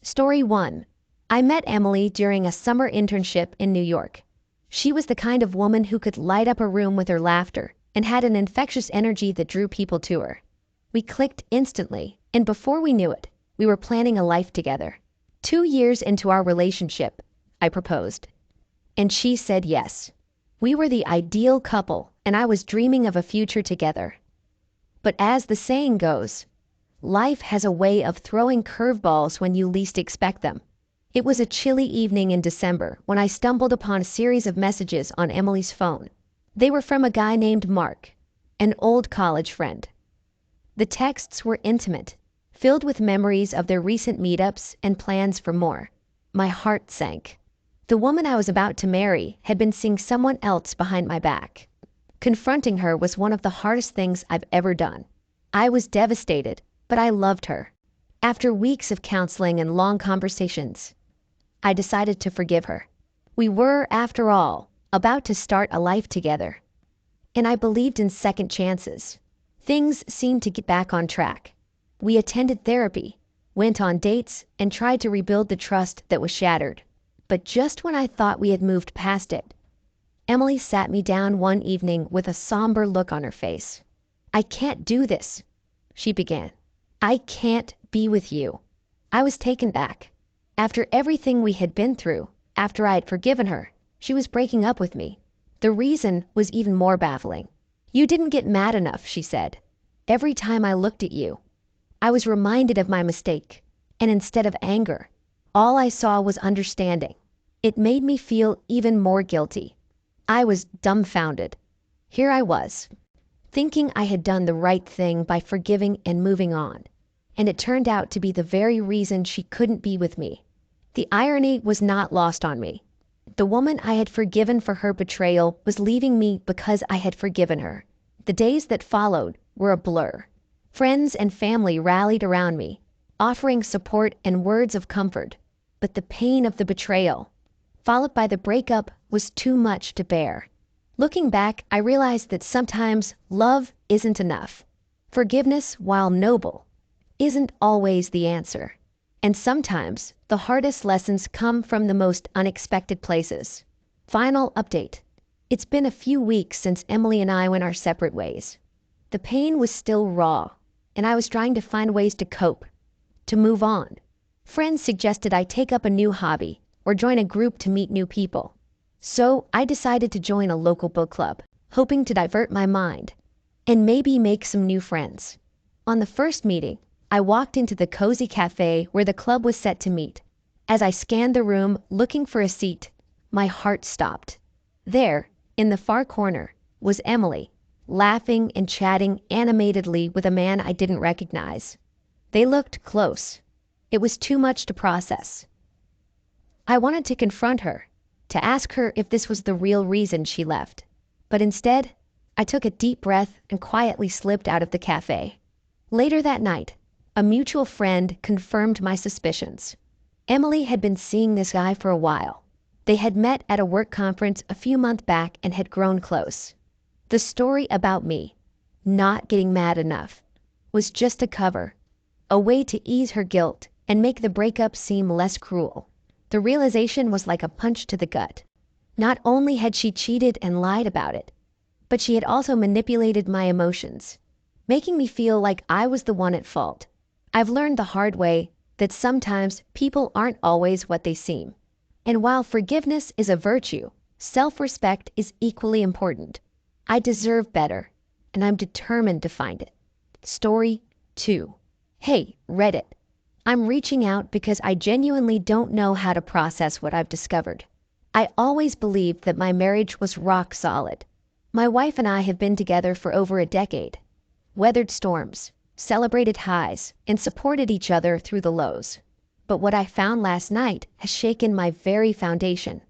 Story 1. I met Emily during a summer internship in New York. She was the kind of woman who could light up a room with her laughter and had an infectious energy that drew people to her. We clicked instantly, and before we knew it, we were planning a life together. 2 years into our relationship, I proposed, and she said yes. We were the ideal couple, and I was dreaming of a future together. But as the saying goes, life has a way of throwing curveballs when you least expect them. It was a chilly evening in December when I stumbled upon a series of messages on Emily's phone. They were from a guy named Mark, an old college friend. The texts were intimate, filled with memories of their recent meetups and plans for more. My heart sank. The woman I was about to marry had been seeing someone else behind my back. Confronting her was one of the hardest things I've ever done. I was devastated, but I loved her. After weeks of counseling and long conversations, I decided to forgive her. We were, after all, about to start a life together. And I believed in second chances. Things seemed to get back on track. We attended therapy, went on dates, and tried to rebuild the trust that was shattered. But just when I thought we had moved past it, Emily sat me down one evening with a somber look on her face. "I can't do this," she began. "I can't be with you." I was taken back. After everything we had been through, after I had forgiven her, she was breaking up with me. The reason was even more baffling. "You didn't get mad enough," she said. "Every time I looked at you, I was reminded of my mistake, and instead of anger, all I saw was understanding. It made me feel even more guilty." I was dumbfounded. Here I was, thinking I had done the right thing by forgiving and moving on, and it turned out to be the very reason she couldn't be with me. The irony was not lost on me. The woman I had forgiven for her betrayal was leaving me because I had forgiven her. The days that followed were a blur. Friends and family rallied around me, offering support and words of comfort, but the pain of the betrayal, followed by the breakup, was too much to bear. Looking back, I realized that sometimes love isn't enough. Forgiveness, while noble, isn't always the answer. And sometimes the hardest lessons come from the most unexpected places. Final update. It's been a few weeks since Emily and I went our separate ways. The pain was still raw, and I was trying to find ways to cope, to move on. Friends suggested I take up a new hobby or join a group to meet new people. So I decided to join a local book club, hoping to divert my mind and maybe make some new friends. On the first meeting, I walked into the cozy cafe where the club was set to meet. As I scanned the room looking for a seat, my heart stopped. There, in the far corner, was Emily, laughing and chatting animatedly with a man I didn't recognize. They looked close. It was too much to process. I wanted to confront her, to ask her if this was the real reason she left. But instead, I took a deep breath and quietly slipped out of the cafe. Later that night, a mutual friend confirmed my suspicions. Emily had been seeing this guy for a while. They had met at a work conference a few months back and had grown close. The story about me, not getting mad enough, was just a cover, a way to ease her guilt and make the breakup seem less cruel. The realization was like a punch to the gut. Not only had she cheated and lied about it, but she had also manipulated my emotions, making me feel like I was the one at fault. I've learned the hard way that sometimes people aren't always what they seem. And while forgiveness is a virtue, self-respect is equally important. I deserve better, and I'm determined to find it. Story 2. Hey, Reddit. I'm reaching out because I genuinely don't know how to process what I've discovered. I always believed that my marriage was rock solid. My wife and I have been together for over a decade, weathered storms, celebrated highs, and supported each other through the lows. But what I found last night has shaken my very foundation.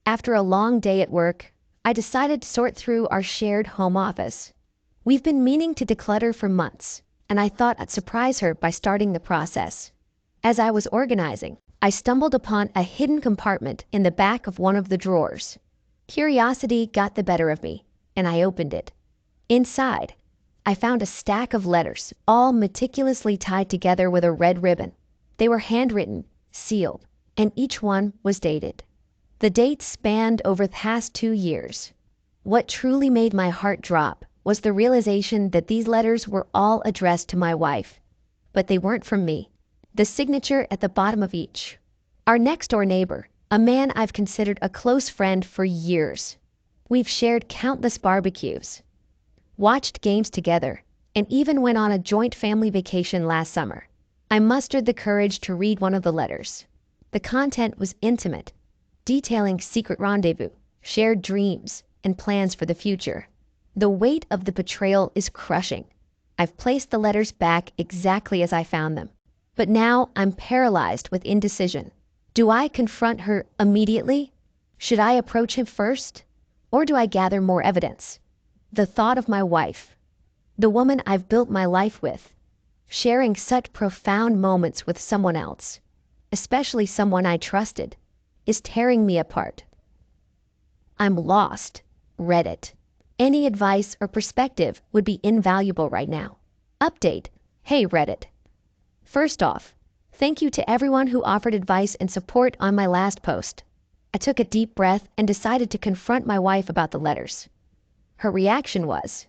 After a long day at work, I decided to sort through our shared home office. We've been meaning to declutter for months, and I thought I'd surprise her by starting the process. As I was organizing, I stumbled upon a hidden compartment in the back of one of the drawers. Curiosity got the better of me, and I opened it. Inside, I found a stack of letters, all meticulously tied together with a red ribbon. They were handwritten, sealed, and each one was dated. The dates spanned over the past 2 years. What truly made my heart drop was the realization that these letters were all addressed to my wife. But they weren't from me. The signature at the bottom of each. Our next-door neighbor, a man I've considered a close friend for years. We've shared countless barbecues, watched games together, and even went on a joint family vacation last summer. I mustered the courage to read one of the letters. The content was intimate, detailing secret rendezvous, shared dreams, and plans for the future. The weight of the betrayal is crushing. I've placed the letters back exactly as I found them. But now I'm paralyzed with indecision. Do I confront her immediately? Should I approach him first? Or do I gather more evidence? The thought of my wife, the woman I've built my life with, sharing such profound moments with someone else, especially someone I trusted, is tearing me apart. I'm lost. Reddit. Any advice or perspective would be invaluable right now. Update. Hey Reddit. First off, thank you to everyone who offered advice and support on my last post. I took a deep breath and decided to confront my wife about the letters. Her reaction was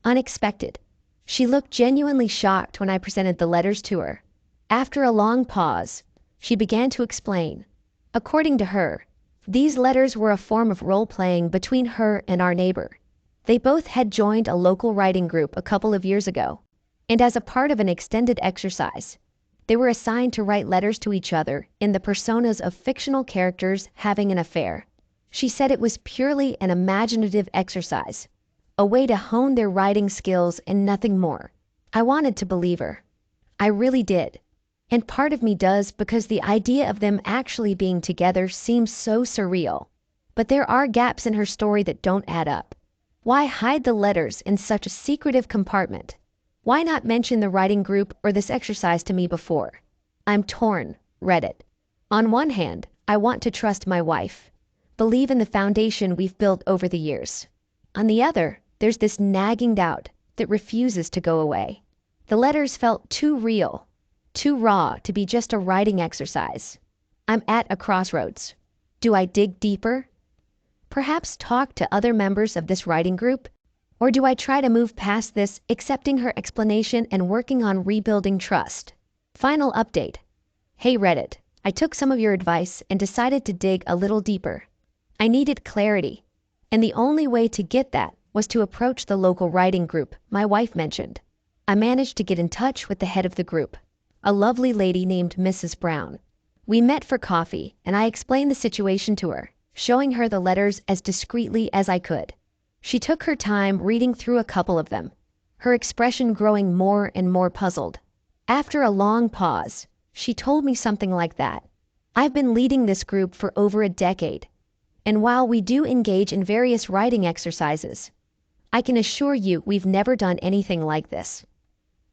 unexpected. She looked genuinely shocked when I presented the letters to her. After a long pause, she began to explain. According to her, these letters were a form of role-playing between her and our neighbor. They both had joined a local writing group a couple of years ago, and as a part of an extended exercise, they were assigned to write letters to each other in the personas of fictional characters having an affair. She said it was purely an imaginative exercise, a way to hone their writing skills and nothing more. I wanted to believe her. I really did. And part of me does because the idea of them actually being together seems so surreal. But there are gaps in her story that don't add up. Why hide the letters in such a secretive compartment? Why not mention the writing group or this exercise to me before? I'm torn. Reddit. On one hand, I want to trust my wife, believe in the foundation we've built over the years. On the other, there's this nagging doubt that refuses to go away. The letters felt too real, too raw to be just a writing exercise. I'm at a crossroads. Do I dig deeper? Perhaps talk to other members of this writing group? Or do I try to move past this, accepting her explanation and working on rebuilding trust? Final update. Hey Reddit, I took some of your advice and decided to dig a little deeper. I needed clarity, and the only way to get that was to approach the local writing group my wife mentioned. I managed to get in touch with the head of the group, a lovely lady named Mrs. Brown. We met for coffee, and I explained the situation to her, showing her the letters as discreetly as I could. She took her time reading through a couple of them, her expression growing more and more puzzled. After a long pause, she told me something like that. I've been leading this group for over a decade, and while we do engage in various writing exercises, I can assure you we've never done anything like this,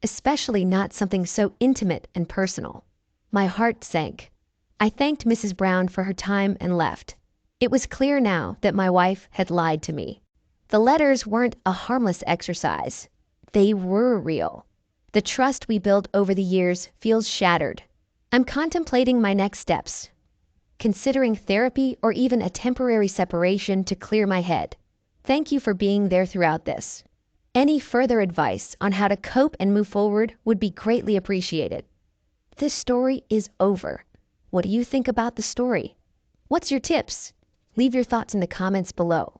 especially not something so intimate and personal. My heart sank. I thanked Mrs. Brown for her time and left. It was clear now that my wife had lied to me. The letters weren't a harmless exercise. They were real. The trust we built over the years feels shattered. I'm contemplating my next steps, considering therapy or even a temporary separation to clear my head. Thank you for being there throughout this. Any further advice on how to cope and move forward would be greatly appreciated. This story is over. What do you think about the story? What's your tips? Leave your thoughts in the comments below.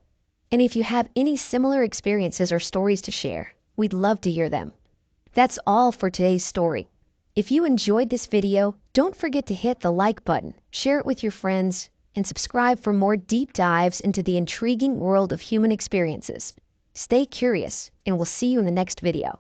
And if you have any similar experiences or stories to share, we'd love to hear them. That's all for today's story. If you enjoyed this video, don't forget to hit the like button, share it with your friends, and subscribe for more deep dives into the intriguing world of human experiences. Stay curious, and we'll see you in the next video.